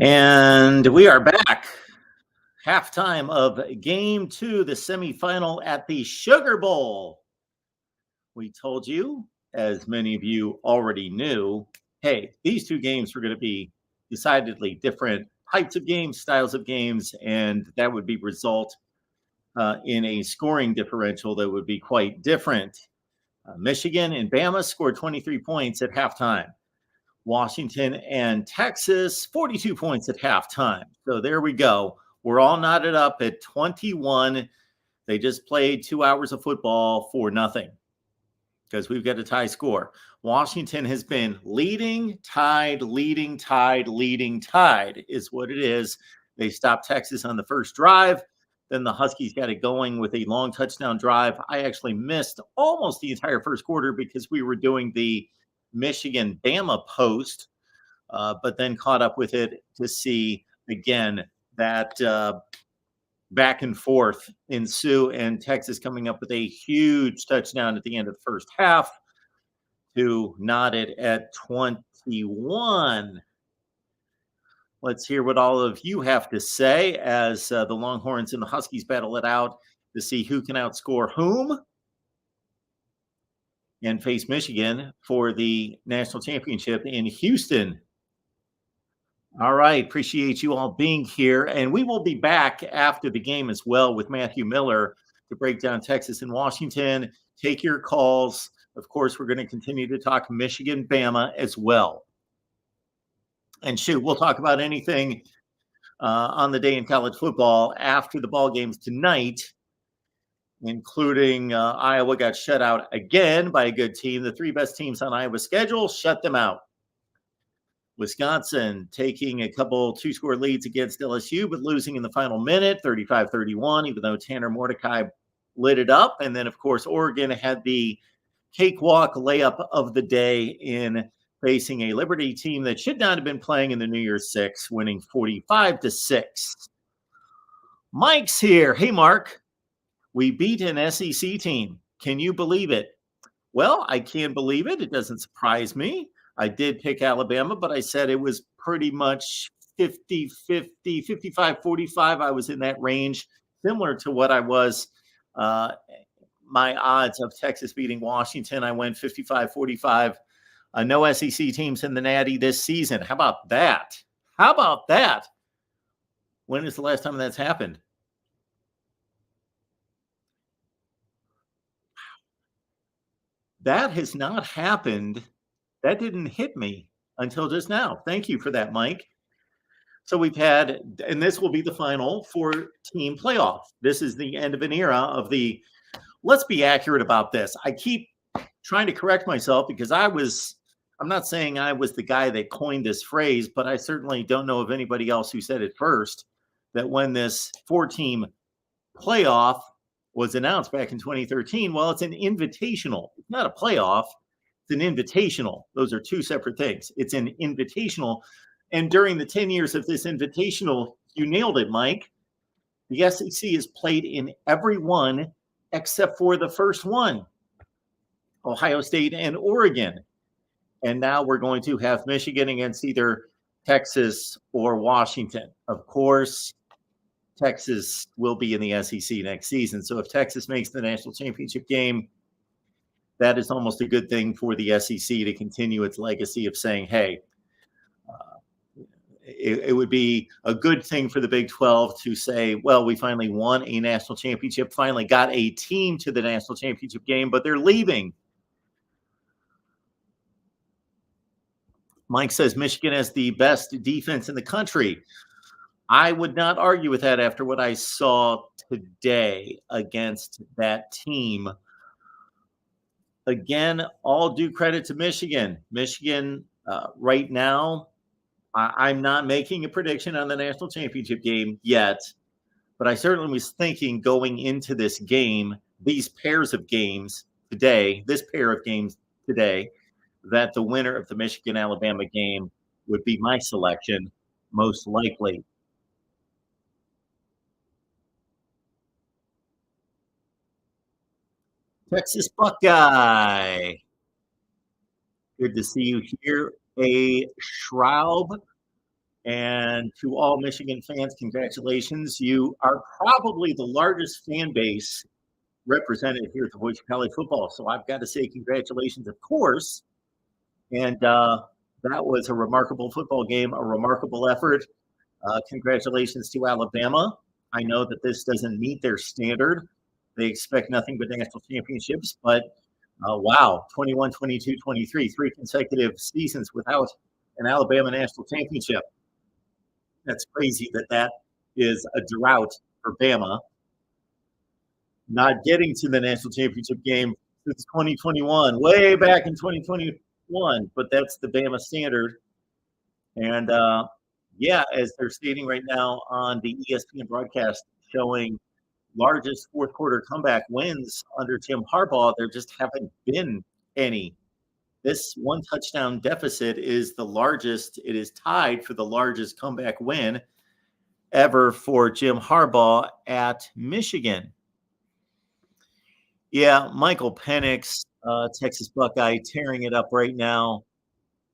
And we are back. Halftime of game two, the semifinal at the Sugar Bowl. We told you, as many of you already knew, hey, these two games were going to be decidedly different types of games, styles of games, and that would be result in a scoring differential that would be quite different. Michigan and Bama scored 23 points at halftime. Washington and Texas, 42 points at halftime. So there we go. We're all knotted up at 21. They just played 2 hours of football for nothing because we've got a tie score. Washington has been leading, tied is what it is. They stopped Texas on the first drive. Then the Huskies got it going with a long touchdown drive. I actually missed almost the entire first quarter because we were doing the Michigan Bama post, but then caught up with it to see again that back and forth ensue, and Texas coming up with a huge touchdown at the end of the first half to knot it at 21. Let's hear what all of you have to say as the Longhorns and the Huskies battle it out to see who can outscore whom and face Michigan for the national championship in Houston. All right. Appreciate you all being here. And we will be back after the game as well with Matthew Miller to break down Texas and Washington. Take your calls. Of course, we're going to continue to talk Michigan, Bama as well. And shoot, we'll talk about anything on the day in college football after the ball games tonight, including Iowa got shut out again by a good team. The three best teams on Iowa's schedule shut them out. Wisconsin taking a couple two-score leads against LSU, but losing in the final minute, 35-31, even though Tanner Mordecai lit it up. And then, of course, Oregon had the cakewalk layup of the day in facing a Liberty team that should not have been playing in the New Year's Six, winning 45-6. Mike's here. Hey, Mark. We beat an SEC team. Can you believe it? Well, I can believe it. It doesn't surprise me. I did pick Alabama, but I said it was pretty much 50-50, 55-45. I was in that range, similar to what I was my odds of Texas beating Washington. I went 55-45. No SEC teams in the Natty this season. How about that? How about that? When is the last time that's happened? That has not happened. That didn't hit me until just now. Thank you for that, Mike. So we've had, and this will be the final for team playoff. This is the end of an era of the, let's be accurate about this. I keep trying to correct myself because I'm not saying I was the guy that coined this phrase, but I certainly don't know of anybody else who said it first, that when this 4-team playoff was announced back in 2013, well, it's an invitational. It's not a playoff. It's an invitational. Those are two separate things. It's an invitational. And during the 10 years of this invitational, you nailed it, Mike. The SEC has played in every one except for the first one, Ohio State and Oregon. And now we're going to have Michigan against either Texas or Washington. Of course, Texas will be in the SEC next season. So if Texas makes the national championship game, that is almost a good thing for the SEC to continue its legacy of saying, hey, it would be a good thing for the Big 12 to say, well, we finally won a national championship, finally got a team to the national championship game, but they're leaving. Mike says Michigan has the best defense in the country. I would not argue with that after what I saw today against that team. Again, all due credit to Michigan. Michigan, right now, I'm not making a prediction on the national championship game yet, but I certainly was thinking going into this game, these pairs of games today, that the winner of the Michigan-Alabama game would be my selection, most likely. Texas And to all Michigan fans, congratulations. You are probably the largest fan base represented here at the Voice of College Football. So I've got to say congratulations, of course. And that was a remarkable football game, a remarkable effort. Congratulations to Alabama. I know that this doesn't meet their standard. They expect nothing but national championships, but wow, 21, 22, 23, three consecutive seasons without an Alabama national championship. That's crazy that is a drought for Bama. Not getting to the national championship game since 2021, way back in 2021, but that's the Bama standard. And yeah, as they're stating right now on the ESPN broadcast showing largest fourth quarter comeback wins under Jim Harbaugh, there just haven't been any. This one touchdown deficit is the largest. It is tied for the largest comeback win ever for Jim Harbaugh at Michigan. Yeah, Michael Penix, Texas Buckeye, tearing it up right now.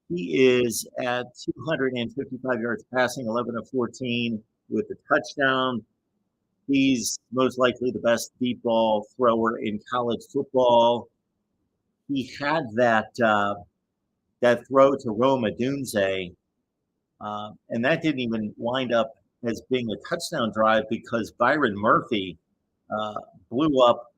He is at 255 yards passing, 11 of 14 with a touchdown. He's most likely the best deep ball thrower in college football. He had that throw to Rome Odunze, and that didn't even wind up as being a touchdown drive because Byron Murphy blew up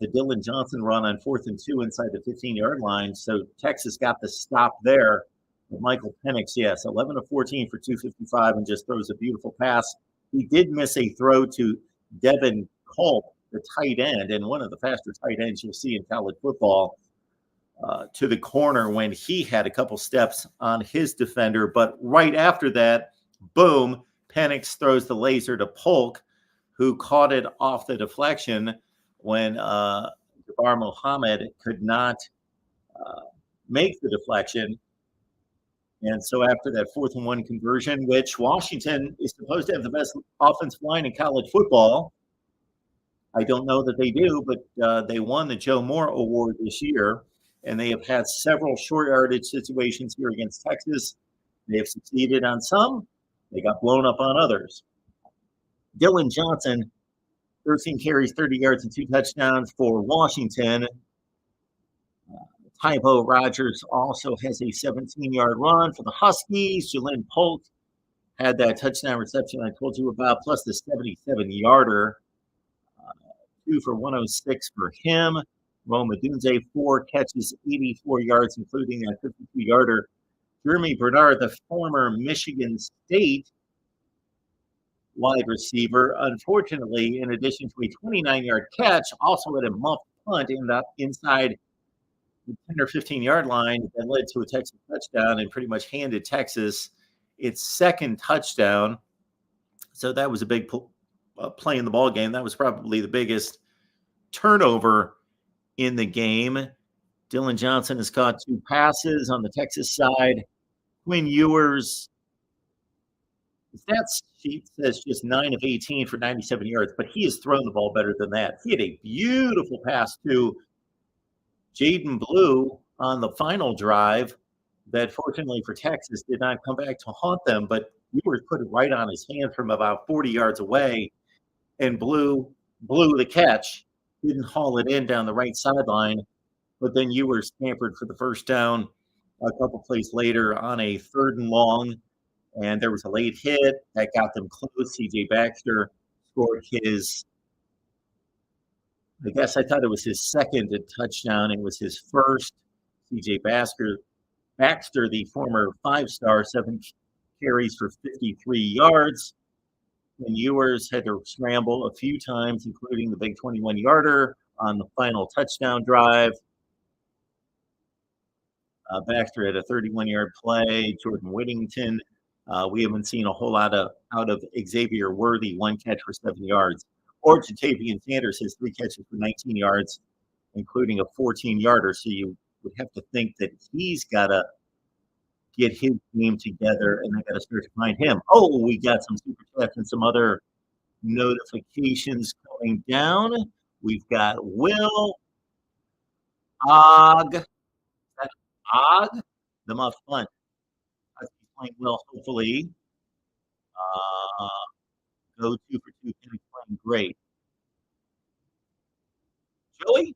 the Dylan Johnson run on 4th and 2 inside the 15-yard line. So Texas got the stop there. But Michael Penix, yes, 11 of 14 for 255 and just throws a beautiful pass. He did miss a throw to Devin Culp, the tight end, and one of the faster tight ends you'll see in college football, to the corner when he had a couple steps on his defender. But right after that, boom, Penix throws the laser to Polk, who caught it off the deflection when Jabbar Muhammad could not make the deflection. And so after that 4th and 1 conversion, which Washington is supposed to have the best offensive line in college football, I don't know that they do, but they won the Joe Moore Award this year, and they have had several short yardage situations here against Texas. They have succeeded on some. They got blown up on others. Dylan Johnson, 13 carries, 30 yards, and 2 touchdowns for Washington. Tybo Rogers also has a 17-yard run for the Huskies. Jalen Polk had that touchdown reception I told you about, plus the 77-yarder. 2 for 106 for him. Rome Odunze, 4 catches, 84 yards, including that 52-yarder. Jeremy Bernard, the former Michigan State wide receiver, unfortunately, in addition to a 29-yard catch, also had a muffed punt in the inside the 10 or 15-yard line that led to a Texas touchdown and pretty much handed Texas its second touchdown. So that was a big play in the ball game. That was probably the biggest turnover in the game. Dylan Johnson has caught 2 passes on the Texas side. Quinn Ewers, the stats sheet says just 9 of 18 for 97 yards, but he has thrown the ball better than that. He had a beautiful pass to Jaden Blue on the final drive that, fortunately for Texas, did not come back to haunt them, but Ewers put it right on his hand from about 40 yards away, and Blue blew the catch, didn't haul it in down the right sideline, but then Ewers scampered for the first down a couple plays later on a 3rd and long, and there was a late hit that got them close. C.J. Baxter scored his, I guess I thought it was his second touchdown. It was his first. C.J. Baxter, the former 5-star, 7 carries for 53 yards. And Ewers had to scramble a few times, including the big 21-yarder on the final touchdown drive. Baxter had a 31-yard play. Jordan Whittington, we haven't seen a whole lot out of Xavier Worthy, 1 catch for 7 yards. Or Jatavian Sanders has 3 catches for 19 yards, including a 14-yarder. So you would have to think that he's got to get his game together, and they got to start to find him. Oh, we got some super chats and some other notifications going down. We've got Will Og. Og, the muff punt. He's playing well, hopefully. Uh, Go 2 for 2, Kenny playing great. Joey,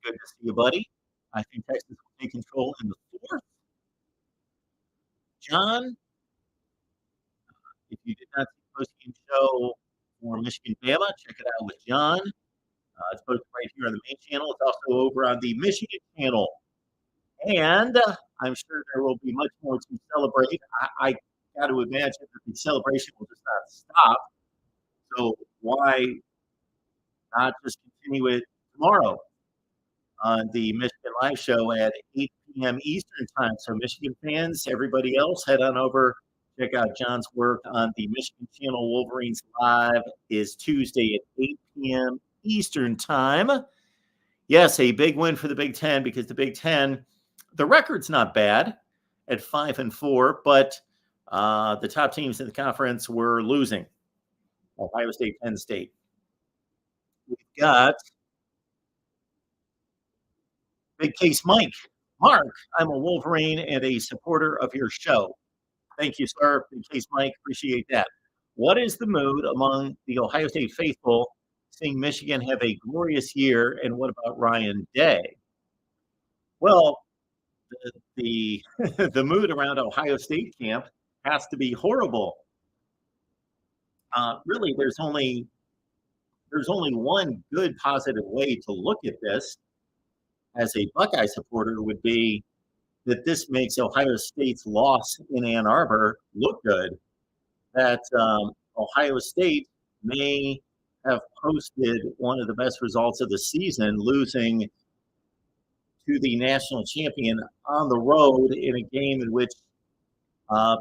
good to see you, buddy. I think Texas will take control in the fourth. John, if you did not see the post-game show for Michigan Bama, check it out with John. It's posted right here on the main channel. It's also over on the Michigan channel. And I'm sure there will be much more to celebrate. I got to imagine that the celebration will just not stop. So why not just continue it tomorrow on the Michigan Live Show at 8 p.m. Eastern Time? So Michigan fans, everybody else, head on over. Check out John's work on the Michigan channel. Wolverines Live is Tuesday at 8 p.m. Eastern Time. Yes, a big win for the Big Ten because the Big Ten, the record's not bad at 5-4, but the top teams in the conference were losing. Ohio State, Penn State. We've got Big Case Mike. Mark, I'm a Wolverine and a supporter of your show. Thank you, sir. Big Case Mike, appreciate that. What is the mood among the Ohio State faithful seeing Michigan have a glorious year, and what about Ryan Day? Well, the the mood around Ohio State camp has to be horrible. Really, there's only one good positive way to look at this as a Buckeye supporter would be that this makes Ohio State's loss in Ann Arbor look good. That Ohio State may have posted one of the best results of the season, losing to the national champion on the road in a game in which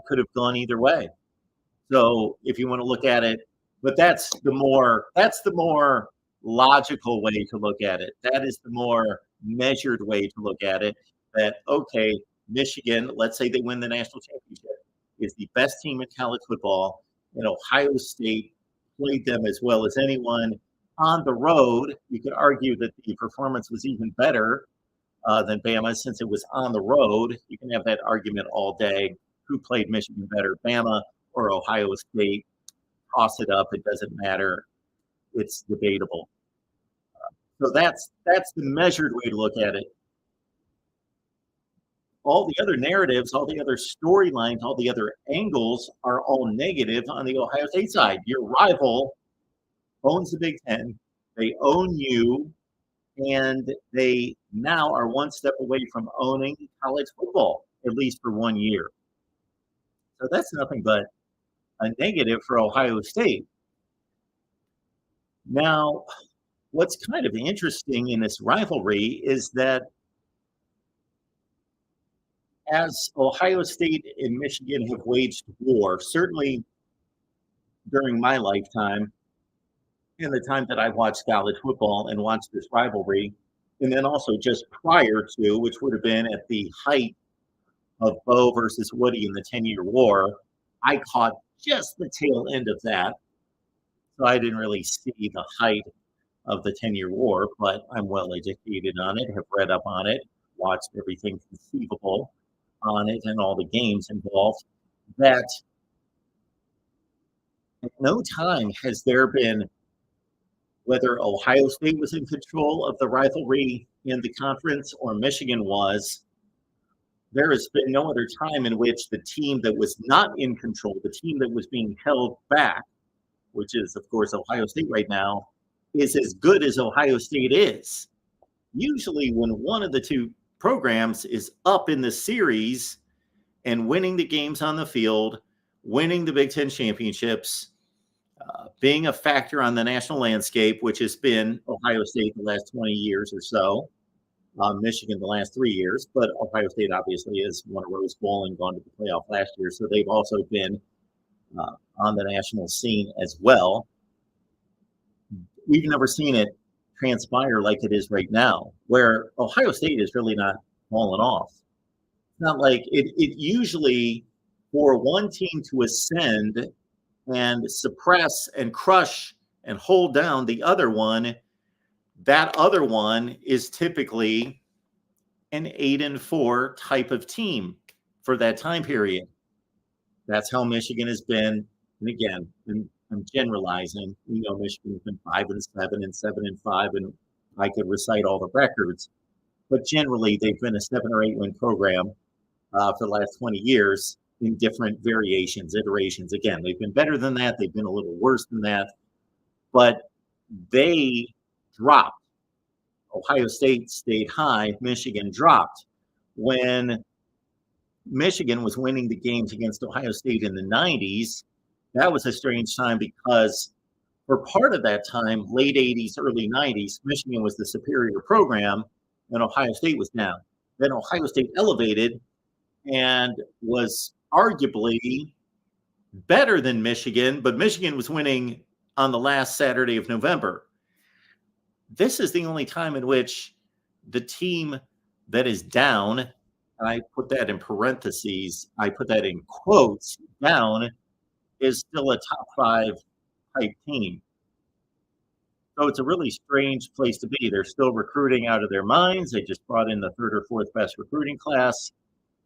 could have gone either way. So if you want to look at it, but that's the more logical way to look at it. That is the more measured way to look at it. That okay, Michigan, let's say they win the national championship, is the best team in college football, and Ohio State played them as well as anyone on the road. You could argue that the performance was even better than Bama since it was on the road. You can have that argument all day. Who played Michigan better, Bama or Ohio State? Toss it up. It doesn't matter. It's debatable. So that's the measured way to look at it. All the other narratives, all the other storylines, all the other angles are all negative on the Ohio State side. Your rival owns the Big Ten. They own you, and they now are one step away from owning college football, at least for 1 year. So that's nothing but a negative for Ohio State. Now, what's kind of interesting in this rivalry is that as Ohio State and Michigan have waged war, certainly during my lifetime, in the time that I've watched college football and watched this rivalry, and then also just prior to, which would have been at the height of Bo versus Woody in the 10-year war, I caught just the tail end of that. So I didn't really see the height of the 10-year war, but I'm well educated on it, have read up on it, watched everything conceivable on it and all the games involved. That at no time has there been, whether Ohio State was in control of the rivalry in the conference or Michigan was, there has been no other time in which the team that was not in control, the team that was being held back, which is, of course, Ohio State right now, is as good as Ohio State is. Usually when one of the two programs is up in the series and winning the games on the field, winning the Big Ten championships, being a factor on the national landscape, which has been Ohio State the last 20 years or so, Michigan the last 3 years, but Ohio State obviously has won a Rose Bowl and gone to the playoff last year, so they've also been on the national scene as well. We've never seen it transpire like it is right now, where Ohio State is really not falling off. It's not like it usually, for one team to ascend and suppress and crush and hold down the other one, that other one is typically an 8-4 type of team for that time period. That's how Michigan has been And again, I'm generalizing. Michigan's been 5-7 and 7-5, and I could recite all the records. But generally, they've been a 7 or 8 win program for the last 20 years in different variations, iterations. Again, they've been better than that. They've been a little worse than that. But they dropped. Ohio State stayed high. Michigan dropped. When Michigan was winning the games against Ohio State in the 90s, that was a strange time because for part of that time, late 80s, early 90s, Michigan was the superior program and Ohio State was down. Then Ohio State elevated and was arguably better than Michigan, but Michigan was winning on the last Saturday of November. This is the only time in which the team that is down, and I put that in parentheses, I put that in quotes, down, is still a top 5 type team. So it's a really strange place to be. They're still recruiting out of their minds. They just brought in the 3rd or 4th best recruiting class.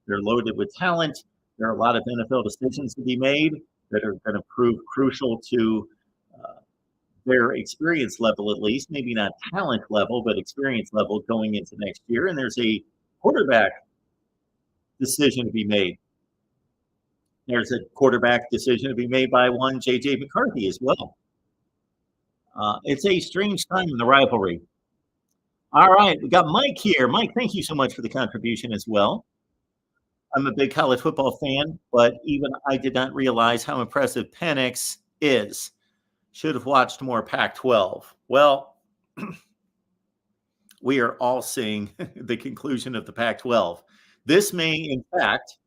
They're loaded with talent. There are a lot of NFL decisions to be made that are going to prove crucial to their experience level, at least, maybe not talent level, but experience level going into next year. And there's a quarterback decision to be made. There's a quarterback decision to be made by one J.J. McCarthy as well. It's a strange time in the rivalry. All right, we got Mike here. Mike, thank you so much for the contribution as well. I'm a big college football fan, but even I did not realize how impressive Penix is. Should have watched more Pac-12. Well, we are all seeing the conclusion of the Pac-12. This may, in fact,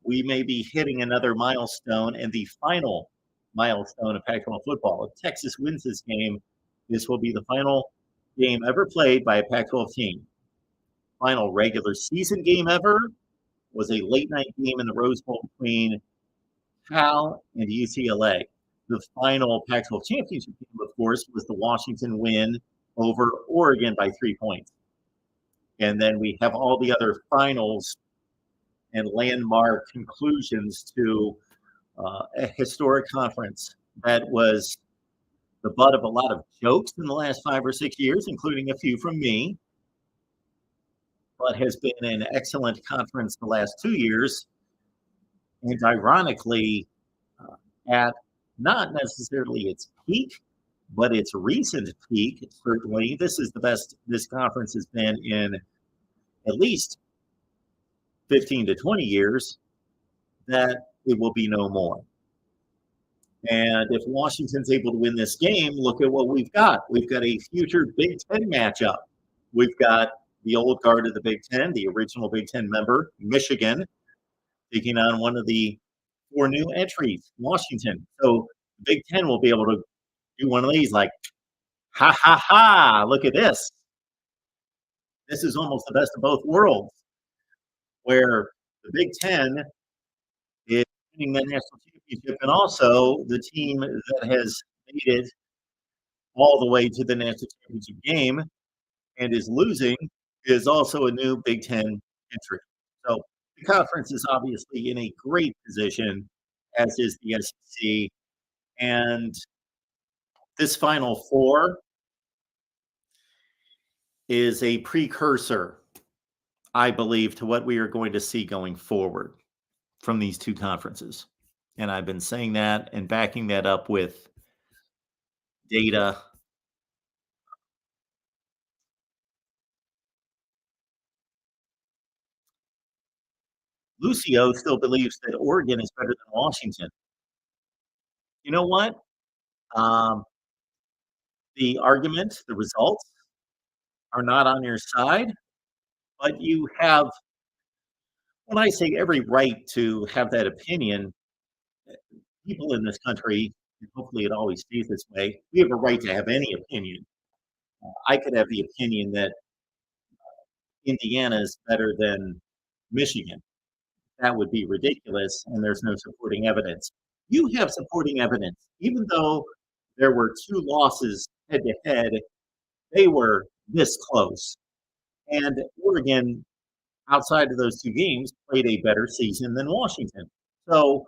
we may be hitting another milestone and the final milestone of Pac-12 football. If Texas wins this game, this will be the final game ever played by a Pac-12 team. Final regular season game ever was a late night game in the Rose Bowl between Cal and UCLA. The final Pac-12 championship game, of course, was the Washington win over Oregon by 3 points. And then we have all the other finals and landmark conclusions to a historic conference that was the butt of a lot of jokes in the last 5 or 6 years, including a few from me, but has been an excellent conference the last 2 years. And ironically, at not necessarily its peak, but its recent peak, certainly. This is the best this conference has been in at least 15 to 20 years, that it will be no more. And if Washington's able to win this game, look at what we've got. We've got a future Big Ten matchup. We've got the old guard of the Big Ten, the original Big Ten member, Michigan, taking on one of the 4 new entries, Washington. So the Big Ten will be able to do one of these like, ha, ha, ha, look at this. This is almost the best of both worlds, where the Big Ten is winning the national championship, and also the team that has made it all the way to the national championship game and is losing is also a new Big Ten entry. So the conference is obviously in a great position, as is the SEC. And this Final Four is a precursor, I believe, to what we are going to see going forward from these two conferences. And I've been saying that and backing that up with data. Lucio still believes that Oregon is better than Washington. You know what? The argument, the results are not on your side, but you have, when I say every right to have that opinion, people in this country, and hopefully it always stays this way, we have a right to have any opinion. I could have the opinion that Indiana is better than Michigan. That would be ridiculous, and there's no supporting evidence. You have supporting evidence. Even though there were 2 losses head to head, they were this close. And Oregon, outside of those 2 games, played a better season than Washington. So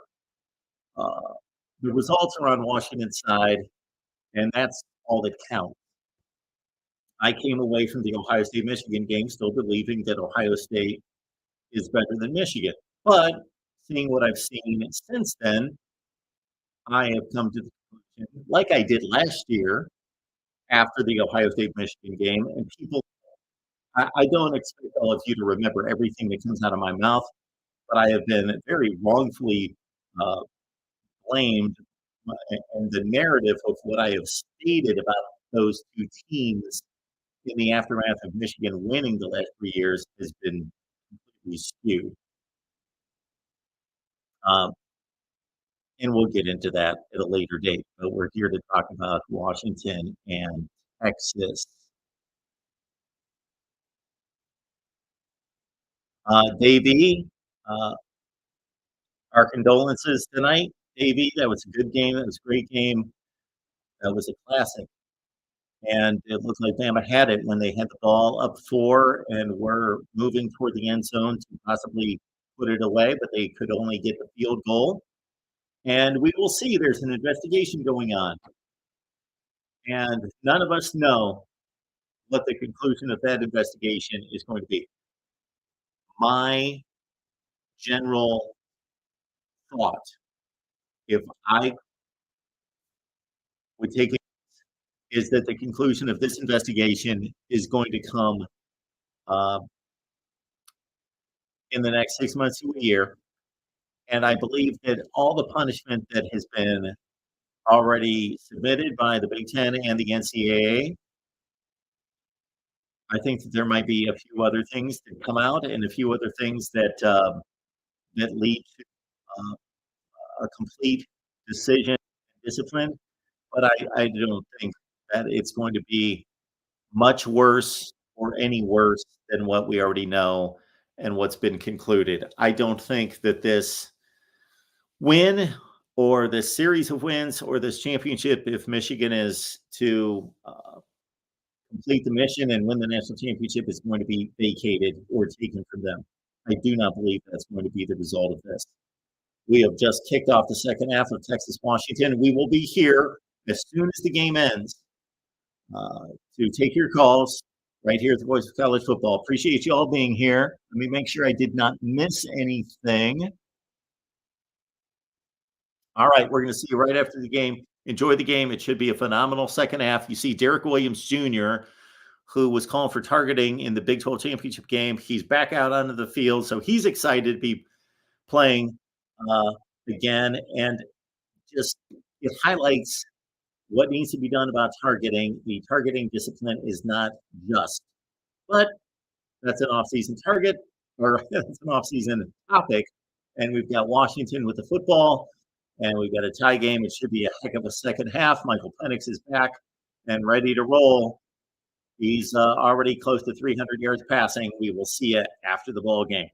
The results are on Washington's side, and that's all that counts. I came away from the Ohio State Michigan game still believing that Ohio State is better than Michigan. But seeing what I've seen since then, I have come to the conclusion, like I did last year after the Ohio State Michigan game, and people, I don't expect all of you to remember everything that comes out of my mouth, but I have been very wrongfully uh, blamed, and the narrative of what I have stated about those two teams in the aftermath of Michigan winning the last 3 years has been completely skewed. Um, and we'll get into that at a later date. But we're here to talk about Washington and Texas. Davey, uh, our condolences tonight. Davey, that was a good game. That was a great game. That was a classic. And it looked like Bama had it when they had the ball up four and were moving toward the end zone to possibly put it away, but they could only get the field goal. And we will see there's an investigation going on. And none of us know what the conclusion of that investigation is going to be. My general thought, if I would take it, is that the conclusion of this investigation is going to come uh, in the next 6 months to a year. And I believe that all the punishment that has been already submitted by the Big Ten and the NCAA, I think that there might be a few other things that come out and a few other things that lead to a complete decision and discipline. But I don't think that it's going to be much worse or any worse than what we already know and what's been concluded. I don't think that this win or this series of wins or this championship, if Michigan is to complete the mission and win the national championship, is going to be vacated or taken from them. I do not believe that's going to be the result of this. We have just kicked off the second half of Texas Washington. We will be here as soon as the game ends to take your calls right here at the Voice of College Football. Appreciate you all being here. Let me make sure I did not miss anything. All right, we're going to see you right after the game. Enjoy the game. It should be a phenomenal second half. You see Derek Williams Jr., who was calling for targeting in the Big 12 championship game. He's back out onto the field, so he's excited to be playing again. And just it highlights what needs to be done about targeting. The targeting discipline is not just, but that's an off-season target, or that's an off-season topic. And we've got Washington with the football, and we've got a tie game. It should be a heck of a second half. Michael Penix is back and ready to roll. He's already close to 300 yards passing. We will see it after the ball game.